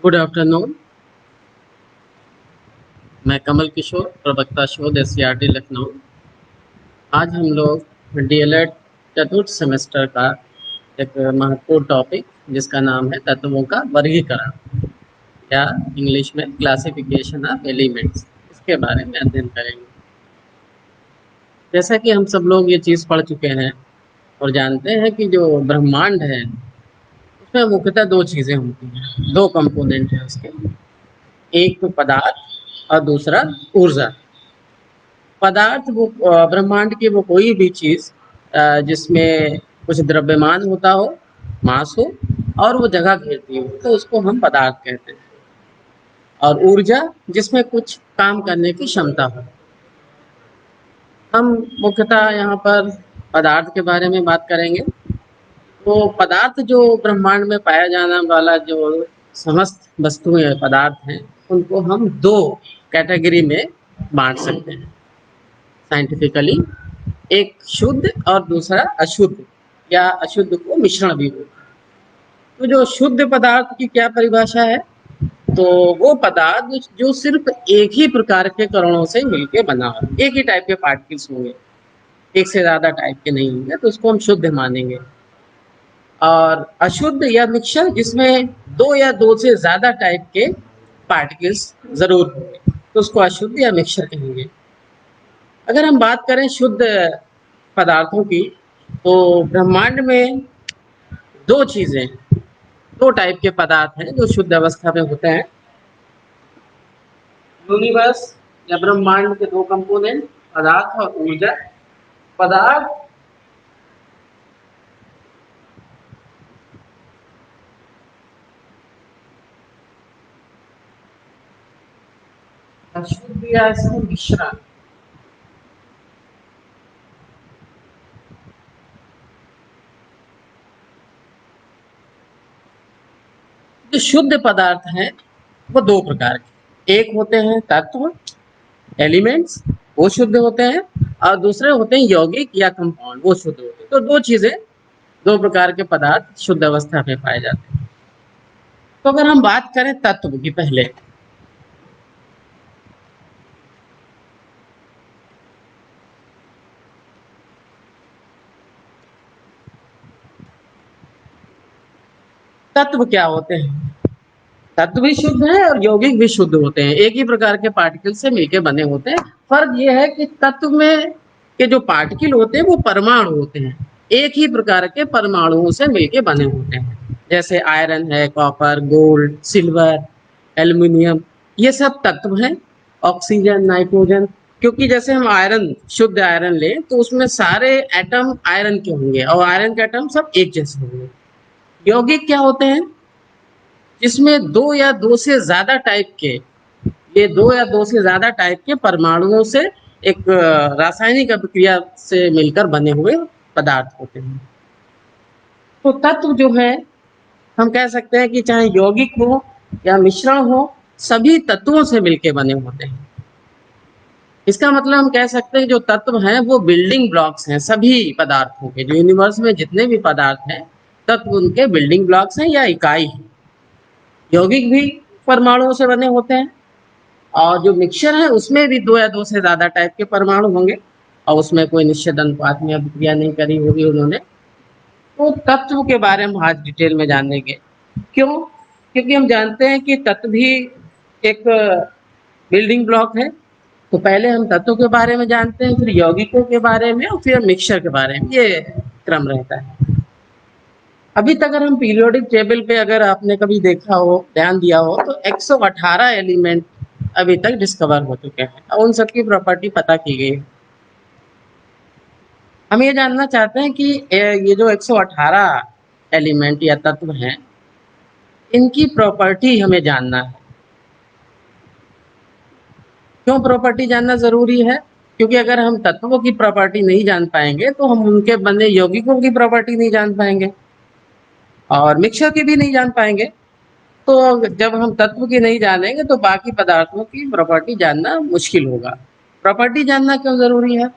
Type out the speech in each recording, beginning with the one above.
Good afternoon. मैं कमल किशोर, प्रवक्ता शोध एससीईआरटी लखनऊ। आज हम लोग डीएलएड चतुर्थ सेमेस्टर का एक महत्वपूर्ण टॉपिक जिसका नाम है तत्वों का वर्गीकरण या इंग्लिश में क्लासिफिकेशन ऑफ एलिमेंट्स, इसके बारे में अध्ययन करेंगे। जैसा कि हम सब लोग ये चीज़ पढ़ चुके हैं और जानते हैं कि जो ब्रह्मांड है उसमें मुख्यतः दो चीज़ें होती हैं, दो कंपोनेंट हैं उसके। एक तो पदार्थ और दूसरा ऊर्जा। पदार्थ वो ब्रह्मांड की वो कोई भी चीज़ जिसमें कुछ द्रव्यमान होता हो, मास हो और वो जगह घेरती हो, तो उसको हम पदार्थ कहते हैं। और ऊर्जा जिसमें कुछ काम करने की क्षमता हो। हम मुख्यतः यहाँ पर पदार्थ के बारे में बात करेंगे। तो पदार्थ जो ब्रह्मांड में पाया जाने वाला जो समस्त वस्तुएं पदार्थ हैं, उनको हम दो कैटेगरी में बांट सकते हैं साइंटिफिकली। एक शुद्ध और दूसरा अशुद्ध, या अशुद्ध को मिश्रण भी बोलते हैं। तो जो शुद्ध पदार्थ की क्या परिभाषा है, तो वो पदार्थ जो सिर्फ एक ही प्रकार के कणों से मिलके बना हो, एक ही टाइप के पार्टिकल्स होंगे, एक से ज्यादा टाइप के नहीं होंगे, तो उसको हम शुद्ध मानेंगे। और अशुद्ध या मिक्सचर जिसमें दो या दो से ज्यादा टाइप के पार्टिकल्स जरूर होंगे, तो उसको अशुद्ध या मिक्सचर कहेंगे। अगर हम बात करें शुद्ध पदार्थों की, तो ब्रह्मांड में दो चीजें, दो टाइप के पदार्थ हैं जो शुद्ध अवस्था में होते हैं। यूनिवर्स या ब्रह्मांड के दो कंपोनेंट, पदार्थ और ऊर्जा। पदार्थ अशुद्ध या इसमें मिश्रण। जो शुद्ध पदार्थ हैं वो दो प्रकार के, एक होते हैं तत्व, एलिमेंट्स, वो शुद्ध होते हैं, और दूसरे होते हैं यौगिक या कंपाउंड, वो शुद्ध होते हैं। तो दो चीजें, दो प्रकार के पदार्थ शुद्ध अवस्था में पाए जाते हैं। तो अगर हम बात करें तत्व की, पहले तत्व क्या होते हैं? तत्व भी शुद्ध है और यौगिक भी शुद्ध होते हैं, एक ही प्रकार के पार्टिकल से मिलकर बने होते हैं। फर्क यह है कि तत्व में के जो पार्टिकल होते हैं वो परमाणु होते हैं, एक ही प्रकार के परमाणुओं से मिलकर बने होते हैं। जैसे आयरन है, कॉपर, गोल्ड, सिल्वर, एल्युमिनियम, ये सब तत्व हैं। ऑक्सीजन, नाइट्रोजन, क्योंकि जैसे हम आयरन, शुद्ध आयरन लें तो उसमें सारे एटम आयरन के होंगे और आयरन के एटम सब एक जैसे होंगे। यौगिक क्या होते हैं? जिसमें दो या दो से ज्यादा टाइप के, ये दो या दो से ज्यादा टाइप के परमाणुओं से एक रासायनिक अभिक्रिया से मिलकर बने हुए पदार्थ होते हैं। तो तत्व जो है, हम कह सकते हैं कि चाहे यौगिक हो या मिश्रण हो, सभी तत्वों से मिलकर बने होते हैं। इसका मतलब हम कह सकते हैं जो तत्व हैं वो बिल्डिंग ब्लॉक्स हैं सभी पदार्थों के। जो यूनिवर्स में जितने भी पदार्थ हैं, तत्व उनके बिल्डिंग ब्लॉक्स हैं या इकाई है। यौगिक भी परमाणुओं से बने होते हैं, और जो मिक्सचर है उसमें भी दो या दो से ज्यादा टाइप के परमाणु होंगे, और उसमें कोई निश्चित अनुपात में अभिक्रिया नहीं करी होगी उन्होंने। तो तत्व के बारे में आज डिटेल में जानेंगे। क्यों? क्योंकि हम जानते हैं कि तत्व भी एक बिल्डिंग ब्लॉक है। तो पहले हम तत्व के बारे में जानते हैं, फिर यौगिकों के बारे में, और फिर मिक्सचर के बारे में, ये क्रम रहता है। अभी तक अगर हम पीरियोडिक टेबल पे अगर आपने कभी देखा हो, ध्यान दिया हो, तो 118 एलिमेंट अभी तक डिस्कवर हो चुके हैं और उन सबकी प्रॉपर्टी पता की गई है। हम ये जानना चाहते हैं कि ये जो 118 एलिमेंट या तत्व हैं, इनकी प्रॉपर्टी हमें जानना है। क्यों प्रॉपर्टी जानना जरूरी है? क्योंकि अगर हम तत्वों की प्रॉपर्टी नहीं जान पाएंगे तो हम उनके बने यौगिकों की प्रॉपर्टी नहीं जान पाएंगे और मिक्सचर की भी नहीं जान पाएंगे। तो जब हम तत्व की नहीं जानेंगे तो बाकी पदार्थों की प्रॉपर्टी जानना मुश्किल होगा। प्रॉपर्टी जानना क्यों जरूरी है?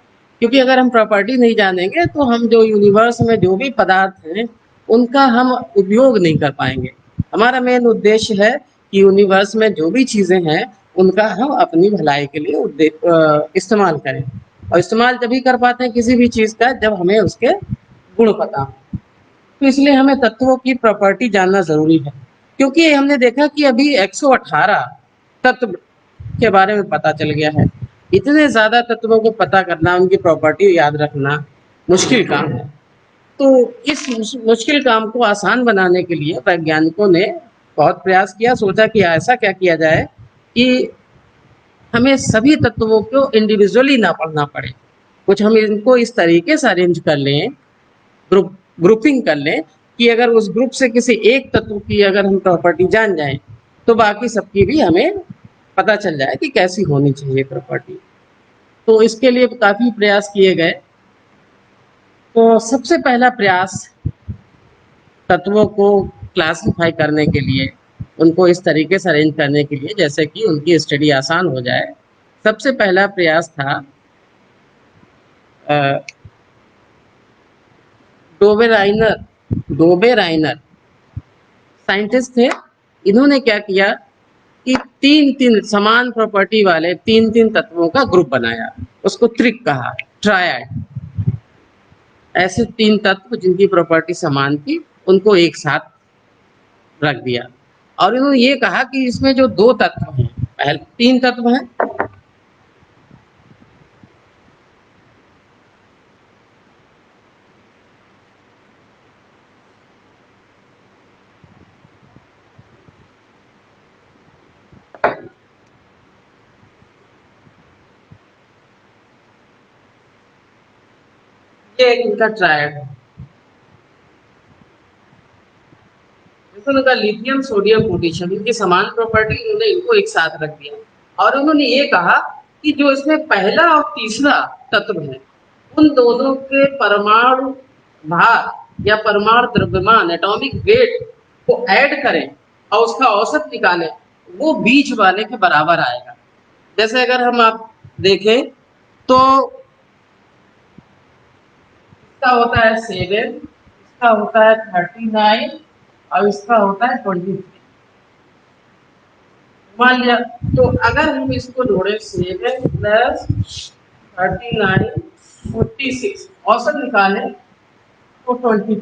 क्योंकि अगर हम प्रॉपर्टी नहीं जानेंगे तो हम जो यूनिवर्स में जो भी पदार्थ हैं उनका हम उपयोग नहीं कर पाएंगे। हमारा मेन उद्देश्य है कि यूनिवर्स में जो भी चीज़ें हैं उनका हम अपनी भलाई के लिए इस्तेमाल करें, और इस्तेमाल तभी कर पाते हैं किसी भी चीज़ का जब हमें उसके गुण पता हो। तो इसलिए हमें तत्वों की प्रॉपर्टी जानना ज़रूरी है, क्योंकि हमने देखा कि अभी 118 तत्व के बारे में पता चल गया है। इतने ज़्यादा तत्वों को पता करना, उनकी प्रॉपर्टी याद रखना मुश्किल काम है। तो इस मुश्किल काम को आसान बनाने के लिए वैज्ञानिकों ने बहुत प्रयास किया, सोचा कि ऐसा क्या किया जाए कि हमें सभी तत्वों को इंडिविजुअली ना पढ़ना पड़े। कुछ हम इनको इस तरीके से अरेंज कर लें, ग्रुपिंग कर लें कि अगर उस ग्रुप से किसी एक तत्व की अगर हम प्रॉपर्टी जान जाएं तो बाकी सबकी भी हमें पता चल जाए कि कैसी होनी चाहिए प्रॉपर्टी। तो इसके लिए काफ़ी प्रयास किए गए। तो सबसे पहला प्रयास तत्वों को क्लासिफाई करने के लिए, उनको इस तरीके से अरेंज करने के लिए जैसे कि उनकी स्टडी आसान हो जाए, सबसे पहला प्रयास था डोबेराइनर। डोबेराइनर साइंटिस्ट थे। इन्होंने क्या किया कि तीन तीन समान प्रॉपर्टी वाले तीन तीन तत्वों का ग्रुप बनाया, उसको त्रिक कहा, ट्रायड। ऐसे तीन तत्व जिनकी प्रॉपर्टी समान थी उनको एक साथ रख दिया, और इन्होंने ये कहा कि इसमें जो दो तत्व हैं, पहले तीन तत्व हैं, ये एक इनका ट्रायड है। उनका लिथियम सोडियम पोटेशियम, इनकी समान प्रॉपर्टी, उन्होंने इनको एक साथ रख दिया, और उन्होंने ये कहा कि जो इसमें पहला और तीसरा तत्व है उन दोनों के परमाणु भार या परमाणु द्रव्यमान, एटॉमिक वेट को ऐड करें और उसका औसत निकालें, वो बीच वाले के बराबर आएगा। जैसे अगर हम आप देखें तो इसका होता है 7, इसका होता है 39 और इसका होता है 23। मान लिया, तो अगर हम इसको जोड़े 7 + 39 46 औसत निकालें तो 23,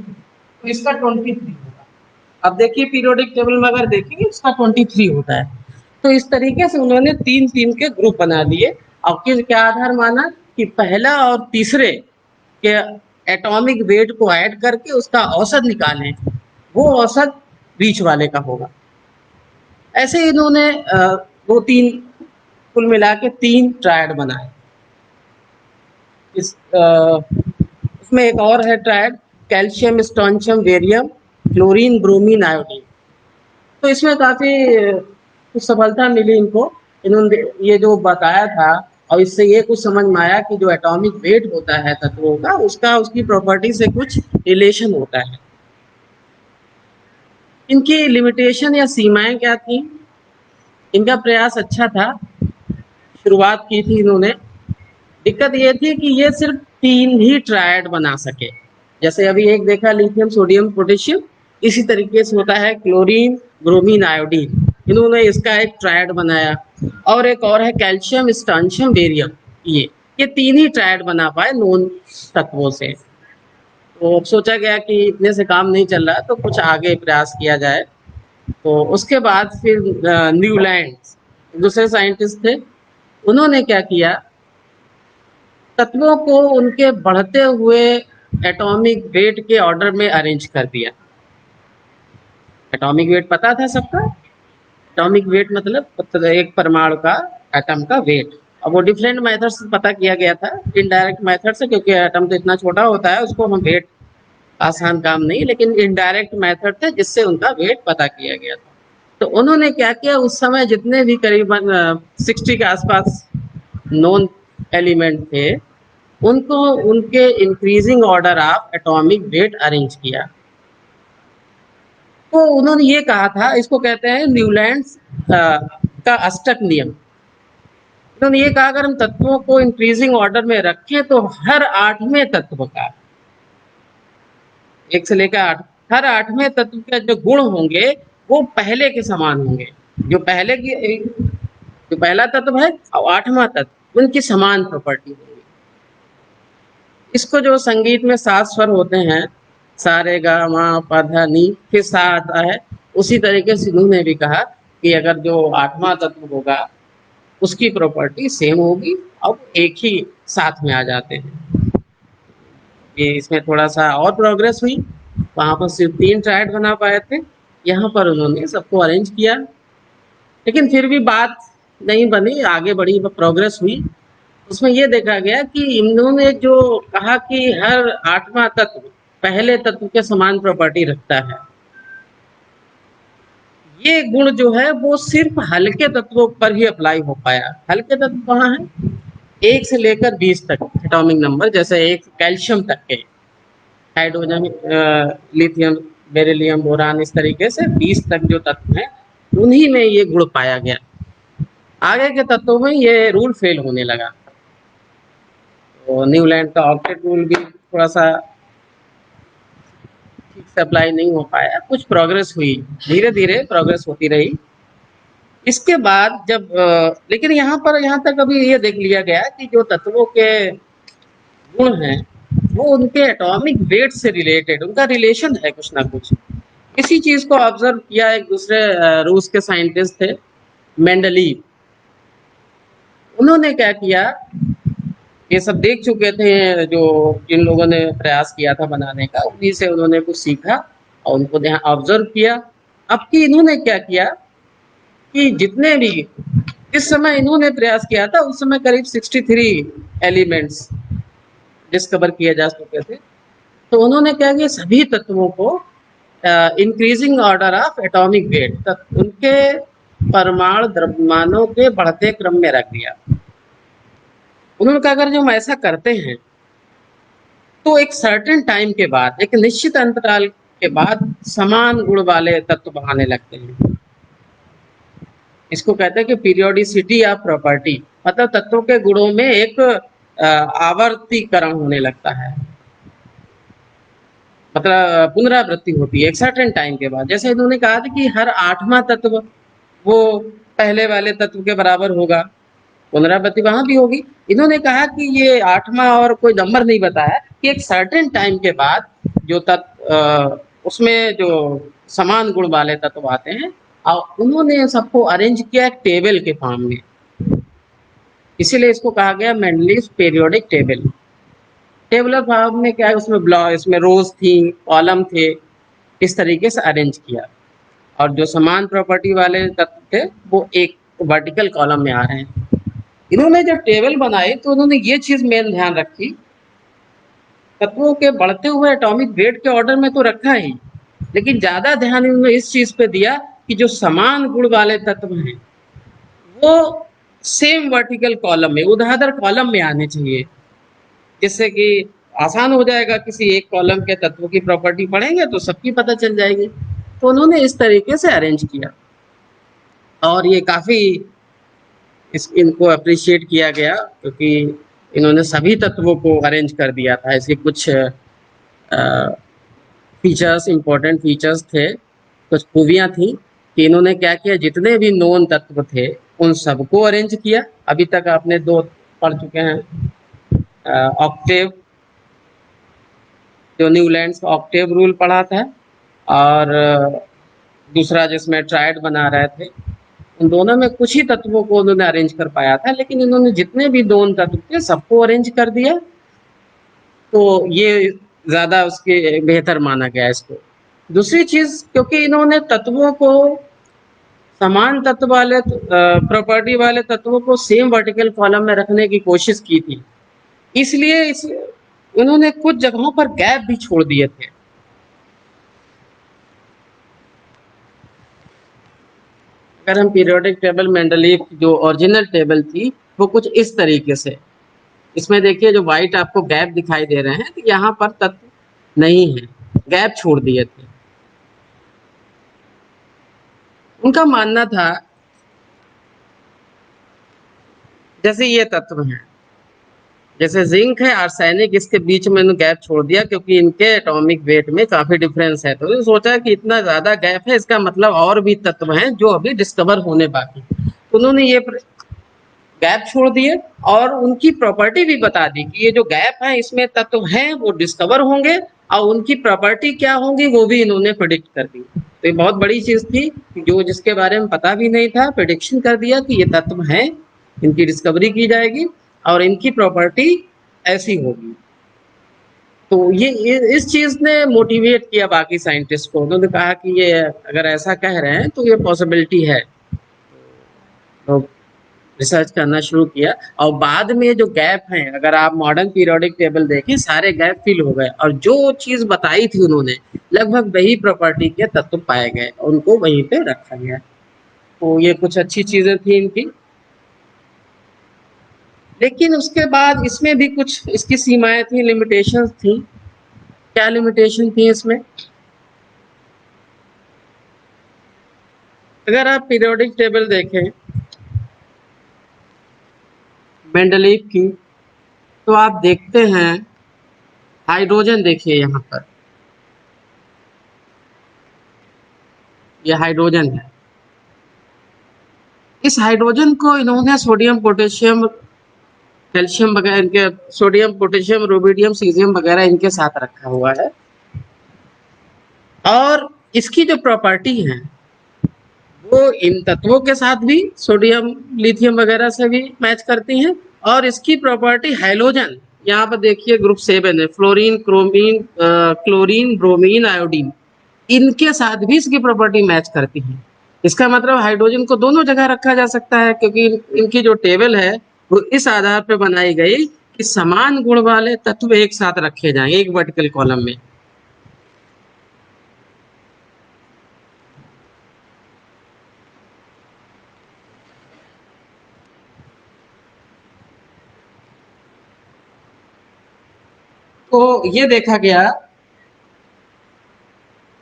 तो इसका 23 होगा। अब देखिए पीरियोडिक टेबल में अगर देखेंगे इसका 23 होता है। तो इस तरीके से उन्होंने तीन तीन के ग्रुप बना दिए, और क्या आधार माना कि पहला और तीसरे के एटॉमिक वेट को ऐड करके उसका औसत निकालें, वो औसत बीच वाले का होगा। ऐसे इन्होंने दो तीन, कुल मिला के तीन ट्रायड बनाए। इसमें एक और है triad, calcium strontium barium chlorine bromine iodine. तो इसमें काफ़ी कुछ सफलता मिली इनको। इन्होंने ये जो बताया था, और इससे ये कुछ समझ में आया कि जो एटॉमिक वेट होता है तत्वों का, उसका उसकी प्रॉपर्टी से कुछ रिलेशन होता है। इनकी लिमिटेशन या सीमाएं क्या थी? इनका प्रयास अच्छा था, शुरुआत की थी इन्होंने। दिक्कत ये थी कि ये सिर्फ तीन ही ट्रायड बना सके। जैसे अभी एक देखा लिथियम सोडियम पोटेशियम, इसी तरीके से होता है क्लोरीन ब्रोमीन आयोडीन, इन्होंने इसका एक ट्रायड बनाया। और एक और है कैल्शियम स्ट्रोंशियम बेरियम, ये तीन ही ट्रायड बना पाए नॉन तत्वों से। तो सोचा गया कि इतने से काम नहीं चल रहा, तो कुछ आगे प्रयास किया जाए। तो उसके बाद फिर न्यूलैंड दूसरे साइंटिस्ट थे, उन्होंने क्या किया, तत्वों को उनके बढ़ते हुए एटॉमिक वेट के ऑर्डर में अरेंज कर दिया। एटॉमिक वेट पता था सबका? एटॉमिक वेट मतलब एक परमाणु का, एटम का वेट। अब वो डिफरेंट मेथड से पता किया गया था, इनडायरेक्ट मेथड से, क्योंकि एटम तो इतना छोटा होता है, उसको हम वेट आसान काम नहीं, लेकिन इनडायरेक्ट मेथड थे जिससे उनका वेट पता किया गया था। तो उन्होंने क्या किया, उस समय जितने भी करीबन 60 के आसपास नॉन एलिमेंट थे, उनको उनके increasing order of atomic weight arrange किया। तो उन्होंने ये कहा था, इसको कहते हैं न्यूलैंड्स का अष्टक नियम। उन्होंने ये कहा, अगर हम तत्वों को इंक्रीजिंग ऑर्डर में रखें तो हर आठवें तत्व का, एक से लेकर आठ, हर आठवें तत्व के जो गुण होंगे वो पहले के समान होंगे। जो पहले की जो पहला तत्व है और आठवां तत्व, उनकी समान प्रॉपर्टी होगी। इसको जो संगीत में 7 स्वर होते हैं, सा रे गा मा पा धा नी, फिर सा आता है, उसी तरीके से इन्होंने भी कहा कि अगर जो आठवां तत्व होगा उसकी प्रॉपर्टी सेम होगी, अब एक ही साथ में आ जाते हैं। ये इसमें थोड़ा सा और प्रोग्रेस हुई, वहां पर सिर्फ 3 ट्रायड बना पाए थे, यहाँ पर उन्होंने सबको अरेंज किया, लेकिन फिर भी बात नहीं बनी, आगे बढ़ी, प्रोग्रेस हुई। उसमें ये देखा गया कि इन्होंने जो कहा कि हर आठवां तत्व पहले तत्व के समान प्रॉपर्टी रखता है, ये गुण जो है वो सिर्फ हल्के तत्वों पर ही अप्लाई हो पाया। हल्के तत्व कहाँ है? 1 से लेकर 20 तक एटॉमिक नंबर, जैसे एक कैल्शियम तक के, हाइड्रोजन, लिथियम, बेरिलियम, बोरान, इस तरीके से 20 तक जो तत्व हैं, उन्हीं में ये गुण पाया गया। आगे के तत्वों में ये रूल फेल होने लगा। तो न्यूलैंड का ऑक्टेट रूल भी थोड़ा सा ठीक से अप्लाई नहीं हो पाया, कुछ प्रोग्रेस हुई, धीरे धीरे प्रोग्रेस होती रही। इसके बाद जब लेकिन यहाँ तक अभी ये देख लिया गया कि जो तत्वों के गुण हैं वो उनके एटॉमिक वेट से रिलेटेड, उनका रिलेशन है कुछ ना कुछ। इसी चीज को ऑब्जर्व किया एक दूसरे रूस के साइंटिस्ट थे, मेंडलीव। उन्होंने क्या किया, ये सब देख चुके थे जो जिन लोगों ने प्रयास किया था बनाने का, उन्हीं से उन्होंने कुछ सीखा और उनको ध्यान ऑब्जर्व किया। अब कि इन्होंने क्या किया कि जितने भी इस समय इन्होंने प्रयास किया था, उस समय करीब 63 एलिमेंट्स डिस्कवर किए जा चुके थे। तो उन्होंने क्या किया, सभी तत्वों को increasing order of atomic weight, उनके परमाणु द्रव्यमानों के बढ़ते क्रम में रख दिया। उन्होंने कहा अगर जो हम ऐसा करते हैं तो एक सर्टेन टाइम के बाद, एक निश्चित अंतराल के बाद समान गुण वाले तत्व आने लगते हैं। इसको कहते हैं कि पीरियोडिसिटी ऑफ प्रॉपर्टी, मतलब तत्वों के गुणों में एक आवर्तीकरण होने लगता है, मतलब पुनरावृत्ति होती है एक सर्टेन टाइम के बाद। जैसे इन्होंने कहा था कि हर आठवां तत्व वो पहले वाले तत्व के बराबर होगा, पुनरावृत्ति वहां भी होगी। इन्होंने कहा कि ये आठवां और कोई नंबर नहीं बताया कि एक सर्टेन टाइम के बाद जो तत्व उसमें जो समान गुण वाले तत्व आते हैं, और उन्होंने सबको अरेंज किया एक टेबल के फॉर्म में, इसीलिए इसको कहा गया Mendeleev periodic table. Tabular form में क्या है, उसमें ब्लॉक, इसमें रोज थी, कॉलम थे, इस तरीके से अरेंज किया। और जो समान प्रॉपर्टी वाले तत्व थे वो एक वर्टिकल कॉलम में आ रहे हैं। इन्होंने जब टेबल बनाई तो उन्होंने ये चीज मेन ध्यान रखी, तत्वों के बढ़ते हुए एटॉमिक वेट के ऑर्डर में तो रखा ही, लेकिन ज्यादा ध्यान इन्होंने इस चीज पे दिया कि जो समान गुण वाले तत्व हैं वो सेम वर्टिकल कॉलम में, ऊर्ध्वाधर कॉलम में आने चाहिए, जिससे कि आसान हो जाएगा, किसी एक कॉलम के तत्व की प्रॉपर्टी पढ़ेंगे तो सबकी पता चल जाएगी। तो उन्होंने इस तरीके से अरेंज किया और ये काफी इनको अप्रिशिएट किया गया, क्योंकि इन्होंने सभी तत्वों को अरेंज कर दिया था। ऐसे कुछ फीचर्स, इंपॉर्टेंट फीचर्स थे, कुछ खूबियां थी कि इन्होंने क्या किया, जितने भी नोन तत्व थे उन सबको अरेंज किया। अभी तक आपने 2 पढ़ चुके हैं, ऑक्टेव, जो न्यूलैंड्स का ऑक्टेव रूल पढ़ा था, और दूसरा जिसमें ट्रायड बना रहे थे। उन दोनों में कुछ ही तत्वों को उन्होंने अरेंज कर पाया था, लेकिन इन्होंने जितने भी दोनों तत्व थे सबको अरेंज कर दिया, तो ये ज्यादा उसके बेहतर माना गया इसको। दूसरी चीज, क्योंकि इन्होंने तत्वों को समान तत्व वाले प्रॉपर्टी वाले तत्वों को सेम वर्टिकल कॉलम में रखने की कोशिश की थी, इसलिए उन्होंने कुछ जगहों पर गैप भी छोड़ दिए थे। अगर हम पीरियोडिक टेबल मेंडलीव की जो ओरिजिनल टेबल थी वो कुछ इस तरीके से, इसमें देखिए जो व्हाइट आपको गैप दिखाई दे रहे हैं, तो यहाँ पर तत्व नहीं है, गैप छोड़ दिए थे। उनका मानना था जैसे ये तत्व हैं, जैसे जिंक है आर्सेनिक, इसके बीच में मैंने गैप छोड़ दिया क्योंकि इनके एटॉमिक वेट में काफी डिफरेंस है, तो सोचा कि इतना ज्यादा गैप है, इसका मतलब और भी तत्व हैं जो अभी डिस्कवर होने बाकी। तो उन्होंने ये गैप छोड़ दिए और उनकी प्रॉपर्टी भी बता दी कि ये जो गैप है इसमें तत्व हैं वो डिस्कवर होंगे और उनकी प्रॉपर्टी क्या होंगी वो भी इन्होंने प्रिडिक्ट कर दी। तो ये बहुत बड़ी चीज थी जो जिसके बारे में पता भी नहीं था, प्रिडिक्शन कर दिया कि ये तत्व हैं, इनकी डिस्कवरी की जाएगी और इनकी प्रॉपर्टी ऐसी होगी। तो ये इस चीज ने मोटिवेट किया बाकी साइंटिस्ट को, उन्होंने कहा कि ये अगर ऐसा कह रहे हैं तो ये पॉसिबिलिटी है। तो रिसर्च करना शुरू किया और बाद में जो गैप हैं, अगर आप मॉडर्न पीरियोडिक टेबल देखें सारे गैप फिल हो गए और जो चीज बताई थी उन्होंने लगभग वही प्रॉपर्टी के तत्व पाए गए, उनको वहीं पे रखा गया। तो ये कुछ अच्छी चीजें थी इनकी, लेकिन उसके बाद इसमें भी कुछ इसकी सीमाएं थी, लिमिटेशंस थी। क्या लिमिटेशन थी इसमें? अगर आप पीरियोडिक टेबल देखें मेंडलीव की, तो आप देखते हैं हाइड्रोजन, देखिए यहाँ पर ये हाइड्रोजन है। इस हाइड्रोजन को इन्होंने सोडियम पोटेशियम कैल्शियम वगैरह, इनके सोडियम पोटेशियम रुबिडियम सीजियम वगैरह इनके साथ रखा हुआ है और इसकी जो प्रॉपर्टी है वो इन तत्वों के साथ भी सोडियम लिथियम वगैरह से भी मैच करती हैं और इसकी प्रॉपर्टी हाइड्रोजन, यहाँ पर देखिए ग्रुप 7 है, फ्लोरीन क्रोमीन क्लोरीन ब्रोमीन आयोडीन, इनके साथ भी इसकी प्रॉपर्टी मैच करती है। इसका मतलब हाइड्रोजन को दोनों जगह रखा जा सकता है क्योंकि इनकी जो टेबल है वो इस आधार पर बनाई गई कि समान गुण वाले तत्व एक साथ रखे जाएं एक वर्टिकल कॉलम में। तो ये देखा गया,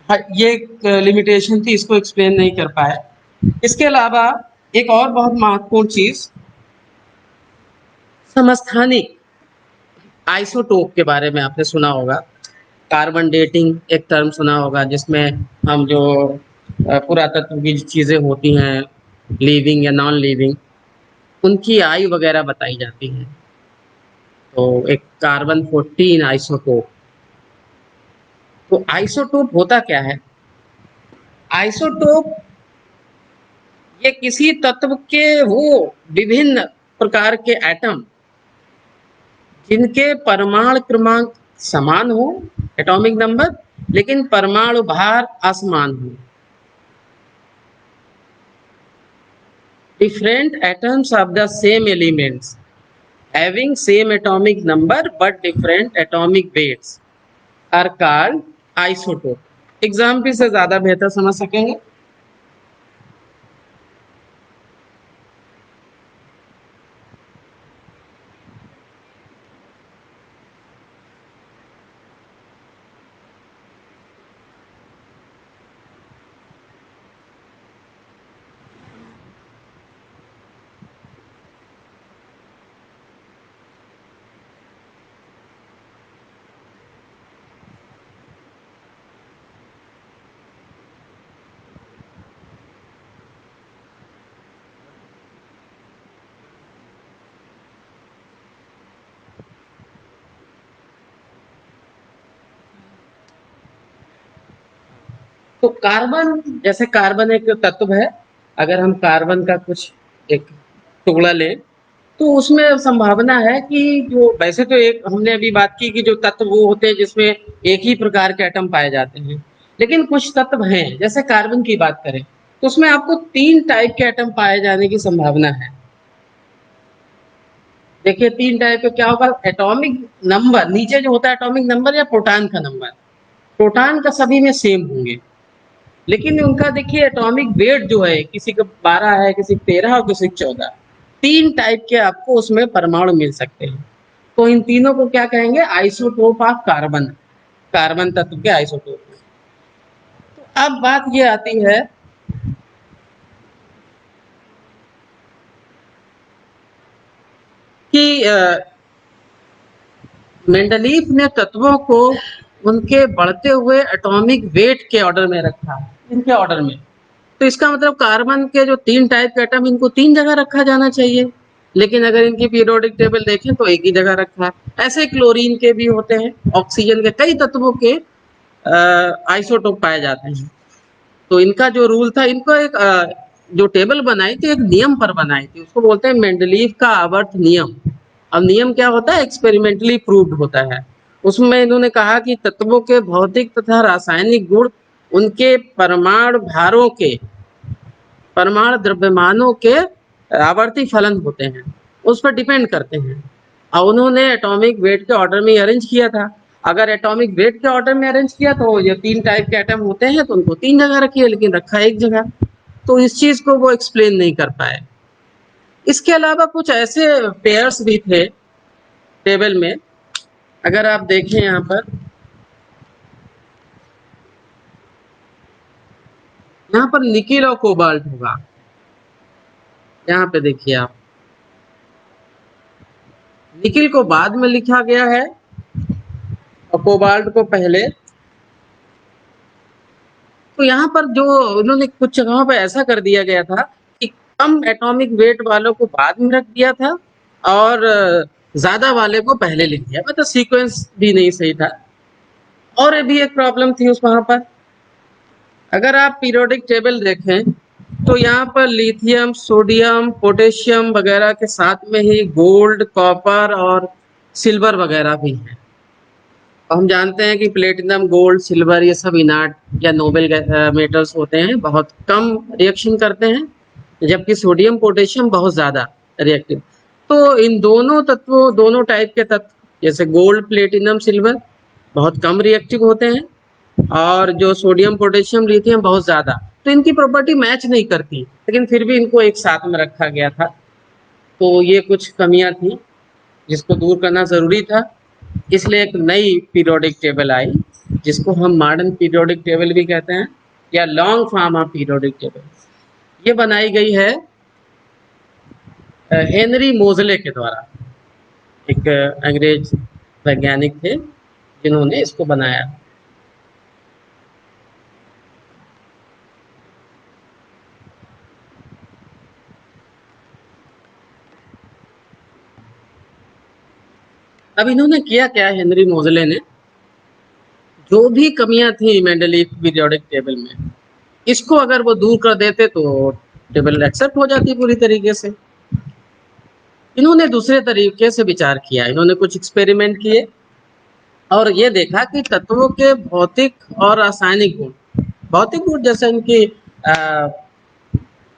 ये एक लिमिटेशन थी, इसको एक्सप्लेन नहीं कर पाए। इसके अलावा एक और बहुत महत्वपूर्ण चीज समस्थानिक आइसोटोप के बारे में आपने सुना होगा। कार्बन डेटिंग एक टर्म सुना होगा जिसमें हम जो पुरातत्व की चीजें होती हैं, लिविंग या नॉन लिविंग, उनकी आयु वगैरह बताई जाती है। तो एक कार्बन 14 आइसोटोप। तो आइसोटोप होता क्या है? आइसोटोप ये किसी तत्व के वो विभिन्न प्रकार के एटम जिनके परमाणु क्रमांक समान हो, एटॉमिक नंबर, लेकिन परमाणु भार असमान हो। Different atoms of the same elements having same atomic number but different atomic weights are called isotope. Example से ज्यादा बेहतर समझ सकेंगे। तो कार्बन, जैसे कार्बन एक तत्व है, अगर हम कार्बन का कुछ एक टुकड़ा लें तो उसमें संभावना है कि जो वैसे तो एक हमने अभी बात की कि जो तत्व वो होते हैं जिसमें एक ही प्रकार के एटम पाए जाते हैं, लेकिन कुछ तत्व हैं जैसे कार्बन की बात करें तो उसमें आपको 3 टाइप के एटम पाए जाने की संभावना है। देखिए 3 टाइप के क्या होगा, एटॉमिक नंबर नीचे जो होता है एटॉमिक नंबर या प्रोटॉन का नंबर, प्रोटॉन का सभी में सेम होंगे, लेकिन उनका देखिए एटॉमिक वेट जो है किसी का 12 है, किसी का 13 और किसी का 14। 3 टाइप के आपको उसमें परमाणु मिल सकते हैं। तो इन तीनों को क्या कहेंगे, आइसोटोप ऑफ कार्बन, कार्बन तत्व के आइसोटोप। तो अब बात ये आती है कि मेंडलीफ ने तत्वों को उनके बढ़ते हुए एटॉमिक वेट के ऑर्डर में रखा, इनके ऑर्डर में। तो इसका मतलब कार्बन के जो 3 टाइप के एटम, इनको 3 जगह रखा जाना चाहिए, लेकिन अगर इनकी पीरियोडिक टेबल देखें तो एक ही जगह रखा है। ऐसे क्लोरीन के भी होते हैं, ऑक्सीजन के, कई तत्वों के आइसोटोप पाए जाते हैं। तो इनका जो रूल था, इनको एक जो टेबल बनाई थी, एक नियम पर बनाई थी, उसको बोलते हैं मेंडलीव का आवर्त नियम। अब नियम क्या होता है? एक्सपेरिमेंटली प्रूव्ड होता है। उसमें इन्होंने कहा कि तत्वों के भौतिक तथा रासायनिक गुण उनके परमाणु भारों के, परमाणु द्रव्यमानों के आवर्ती फलन होते हैं, उस पर डिपेंड करते हैं। और उन्होंने एटॉमिक वेट के ऑर्डर में अरेंज किया था। अगर एटॉमिक वेट के ऑर्डर में अरेंज किया तो ये 3 टाइप के एटम होते हैं, तो उनको 3 जगह रखिए, लेकिन रखा एक जगह। तो इस चीज को वो एक्सप्लेन नहीं कर पाए। इसके अलावा कुछ ऐसे पेयर्स भी थे टेबल में, अगर आप देखें यहाँ पर निकिल और कोबाल्ट होगा। यहाँ पे देखिए आप, निकिल को बाद में लिखा गया है और कोबाल्ट को पहले। तो यहाँ पर जो उन्होंने कुछ जगहों पे ऐसा कर दिया गया था कि कम एटॉमिक वेट वालों को बाद में रख दिया था और ज्यादा वाले को पहले लिख दिया, मतलब सीक्वेंस भी नहीं सही था। और भी एक प्रॉब्लम थी उस वहां पर, अगर आप पीरियोडिक टेबल देखें तो यहाँ पर लिथियम, सोडियम, पोटेशियम वगैरह के साथ में ही गोल्ड, कॉपर और सिल्वर वगैरह भी हैं। हम जानते हैं कि प्लेटिनम, गोल्ड, सिल्वर ये सब इनर्ट या नोबल मेटल्स होते हैं, बहुत कम रिएक्शन करते हैं, जबकि सोडियम, पोटेशियम बहुत ज्यादा रिएक्टिव। तो इन दोनों तत्वों, दोनों टाइप के तत्व जैसे गोल्ड, प्लेटिनम, सिल्वर बहुत कम रिएक्टिव होते हैं, और जो सोडियम, पोटेशियम, लिथियम बहुत ज्यादा। तो इनकी प्रॉपर्टी मैच नहीं करती, लेकिन फिर भी इनको एक साथ में रखा गया था। तो ये कुछ कमियां थी जिसको दूर करना जरूरी था, इसलिए एक नई पीरियोडिक टेबल आई, जिसको हम मॉडर्न पीरियोडिक टेबल भी कहते हैं, या long form of periodic table. ये बनाई गई है हेनरी मोजले के द्वारा, एक अंग्रेज वैज्ञानिक थे जिन्होंने इसको बनाया। अब इन्होंने किया क्या, हेनरी मोजले ने, जो भी कमियां थी मेंडलीफ पीरियोडिक टेबल में, इसको अगर वो दूर कर देते तो टेबल एक्सेप्ट हो जाती पूरी तरीके से। इन्होंने दूसरे तरीके से विचार किया, इन्होंने कुछ एक्सपेरिमेंट किए और ये देखा कि तत्वों के भौतिक और रासायनिक गुण, भौतिक गुण जैसे उनकी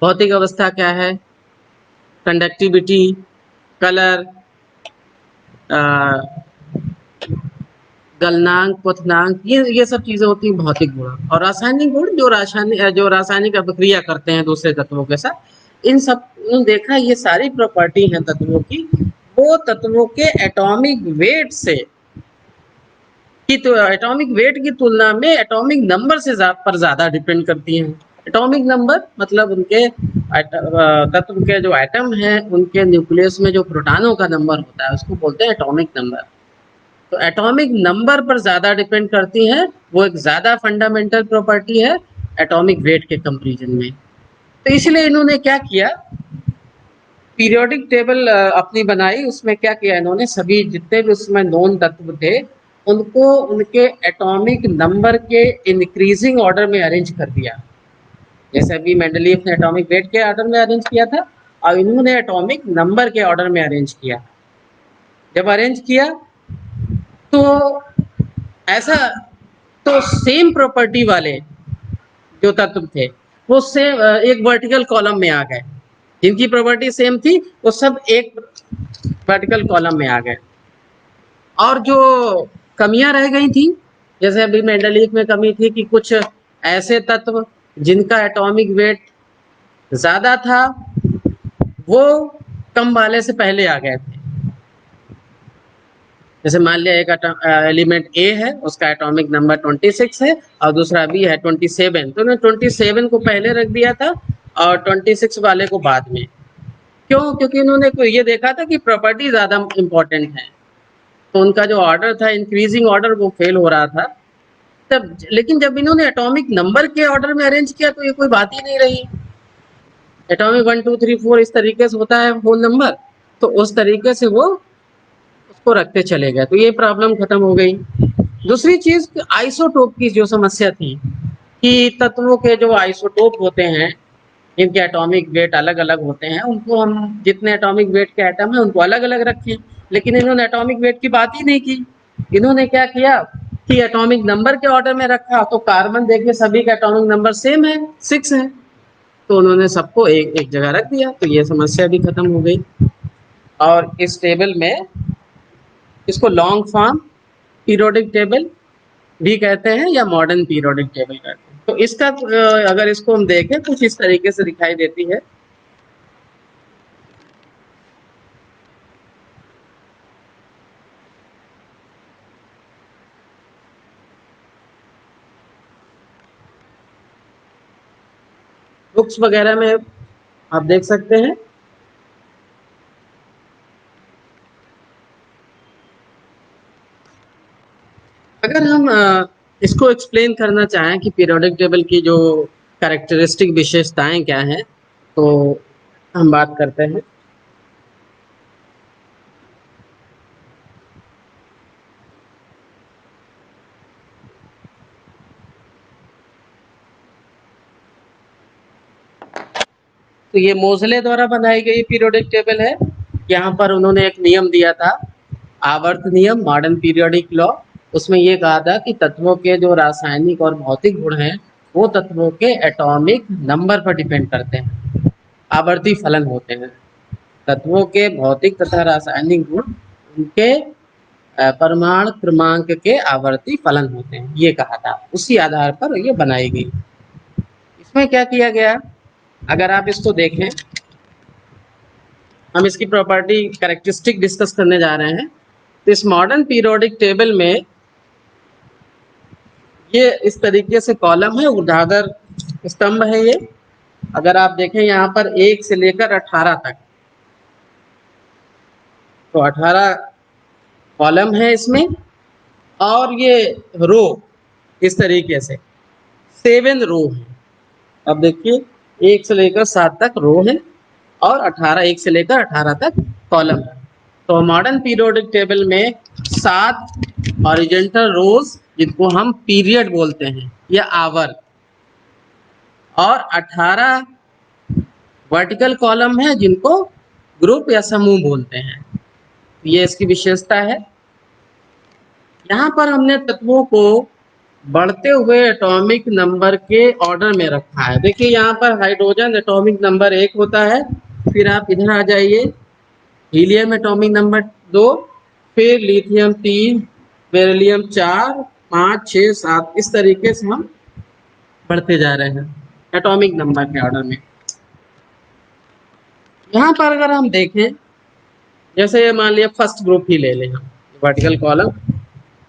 भौतिक अवस्था क्या है, कंडक्टिविटी, कलर, गलनांक, क्वथनांक, ये सब चीजें होती हैं भौतिक गुण। और रासायनिक गुण जो रासायनिक अभिक्रिया करते हैं दूसरे तत्वों के साथ, इन सब देखा, ये सारी प्रॉपर्टी हैं तत्वों की, वो तत्वों के एटॉमिक वेट से की, तो एटॉमिक वेट की तुलना में एटॉमिक नंबर से पर ज्यादा डिपेंड करती हैं। एटॉमिक नंबर मतलब उनके तत्व के जो एटम है, उनके न्यूक्लियस में जो प्रोटॉनों का नंबर होता है, उसको बोलते हैं एटॉमिक नंबर। तो एटॉमिक नंबर पर ज्यादा डिपेंड करती है, वो एक ज्यादा फंडामेंटल प्रॉपर्टी है एटॉमिक वेट के कंपैरिजन में। तो इसलिए इन्होंने क्या किया, पीरियोडिक टेबल अपनी बनाई, उसमें क्या किया इन्होंने, सभी जितने भी उसमें नॉन तत्व थे उनको उनके एटॉमिक नंबर के इंक्रीजिंग ऑर्डर में अरेंज कर दिया। जैसे अभी मेंडलीफ ने एटॉमिक वेट के ऑर्डर में अरेंज किया था, और इन्होंने एटॉमिक नंबर के ऑर्डर में अरेंज किया। जब अरेंज किया तो ऐसा, तो सेम प्रॉपर्टी वाले जो तत्व थे वो सेम एक वर्टिकल कॉलम में आ गए, जिनकी प्रॉपर्टी सेम थी वो सब एक वर्टिकल कॉलम में आ गए। और जो कमियां रह गई थी, जैसे अभी मेंडलीफ में कमी थी कि कुछ ऐसे तत्व जिनका एटॉमिक वेट ज्यादा था वो कम वाले से पहले आ गए थे। जैसे मान लिया एक एलिमेंट ए है, उसका एटॉमिक नंबर 26 है और दूसरा बी है 27, तो उन्होंने 27 को पहले रख दिया था और 26 वाले को बाद में। क्यों? क्योंकि उन्होंने ये देखा था कि प्रॉपर्टी ज्यादा इंपॉर्टेंट है। तो उनका जो ऑर्डर था इंक्रीजिंग ऑर्डर वो फेल हो रहा था तब। लेकिन जब इन्होंने एटॉमिक नंबर के ऑर्डर में अरेंज किया तो ये कोई बात ही नहीं रही। एटॉमिक 1 2 3 4 इस तरीके से होता है होल नंबर, तो उस तरीके से वो उसको रखते चले गए, तो ये प्रॉब्लम खत्म हो गई। दूसरी चीज आइसोटोप की जो समस्या थी कि तत्वों के जो आइसोटोप होते हैं जिनके एटॉमिक वेट अलग अलग होते हैं, उनको हम जितने एटॉमिक वेट के एटम है उनको अलग अलग रखें, लेकिन इन्होंने एटॉमिक वेट की बात ही नहीं की। इन्होंने क्या किया कि एटॉमिक नंबर के ऑर्डर में रखा, तो कार्बन देखिए सभी का एटॉमिक नंबर सेम है, 6 है, तो उन्होंने सबको एक एक जगह रख दिया, तो ये समस्या भी खत्म हो गई। और इस टेबल में इसको लॉन्ग फॉर्म पीरियोडिक टेबल भी कहते हैं या मॉडर्न पीरियोडिक टेबल कहते हैं। तो इसका अगर इसको हम देखें कुछ इस तरीके से दिखाई देती है। बुक्स वगैरह में आप देख सकते हैं। अगर हम इसको एक्सप्लेन करना चाहें कि पीरियोडिक टेबल की जो कैरेक्टरिस्टिक विशेषताएं क्या हैं, तो हम बात करते हैं। तो ये मोज़ले द्वारा बनाई गई पीरियोडिक टेबल है। यहाँ पर उन्होंने एक नियम दिया था, आवर्त नियम, मॉडर्न पीरियोडिक लॉ। उसमें ये कहा था कि तत्वों के जो रासायनिक और भौतिक गुण हैं वो तत्वों के एटॉमिक नंबर पर डिपेंड करते हैं, आवर्ती फलन होते हैं। तत्वों के भौतिक तथा रासायनिक गुण उनके परमाणु क्रमांक के आवर्ती फलन होते हैं, ये कहा था। उसी आधार पर ये बनाई गई। इसमें क्या किया गया, अगर आप इसको देखें, हम इसकी प्रॉपर्टी कैरेक्टरिस्टिक डिस्कस करने जा रहे हैं। तो इस मॉडर्न पीरियोडिक टेबल में ये इस तरीके से कॉलम है, ऊर्ध्वाधर स्तंभ है ये। अगर आप देखें यहाँ पर 1 से लेकर 18 तक, तो 18 कॉलम है इसमें, और ये रो इस तरीके से 7 रो है। अब देखिए 1 से लेकर 7 तक रो है और 1 से लेकर 18 तक कॉलम है। तो मॉडर्न पीरियोडिक टेबल में 7 हॉरिजॉन्टल रोज जिनको हम पीरियड बोलते हैं या आवर्त, और 18 वर्टिकल कॉलम है जिनको ग्रुप या समूह बोलते हैं। ये इसकी विशेषता है। यहाँ पर हमने तत्वों को बढ़ते हुए एटॉमिक नंबर के ऑर्डर में रखा है। देखिए यहाँ पर हाइड्रोजन एटॉमिक नंबर 1 होता है, फिर आप इधर आ जाइए, हीलियम एटॉमिक नंबर 2, फिर लिथियम 3, बेरिलियम 4, 5, 6, 7, इस तरीके से हम बढ़ते जा रहे हैं एटॉमिक नंबर के ऑर्डर में। यहाँ पर अगर हम देखें, जैसे मान लिया फर्स्ट ग्रुप ही ले लें हम, वर्टिकल कॉलम,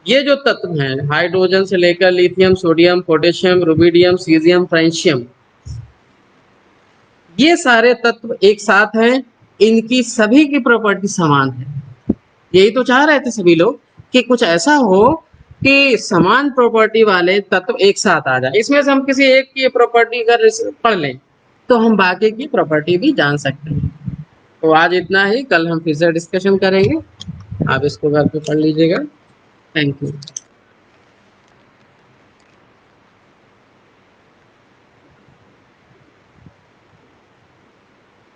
ये जो तत्व हैं हाइड्रोजन से लेकर lithium, sodium, potassium, rubidium, caesium, francium, ये सारे तत्व एक साथ हैं, इनकी सभी की प्रॉपर्टी समान है। यही तो चाह रहे थे सभी लोग कि कुछ ऐसा हो कि समान प्रॉपर्टी वाले तत्व एक साथ आ जाए। इसमें से हम किसी एक की प्रॉपर्टी अगर पढ़ लें तो हम बाकी की प्रॉपर्टी भी जान सकते हैं। तो आज इतना ही, कल हम फिर से डिस्कशन करेंगे। आप इसको घर पे पढ़ लीजिएगा। Thank you.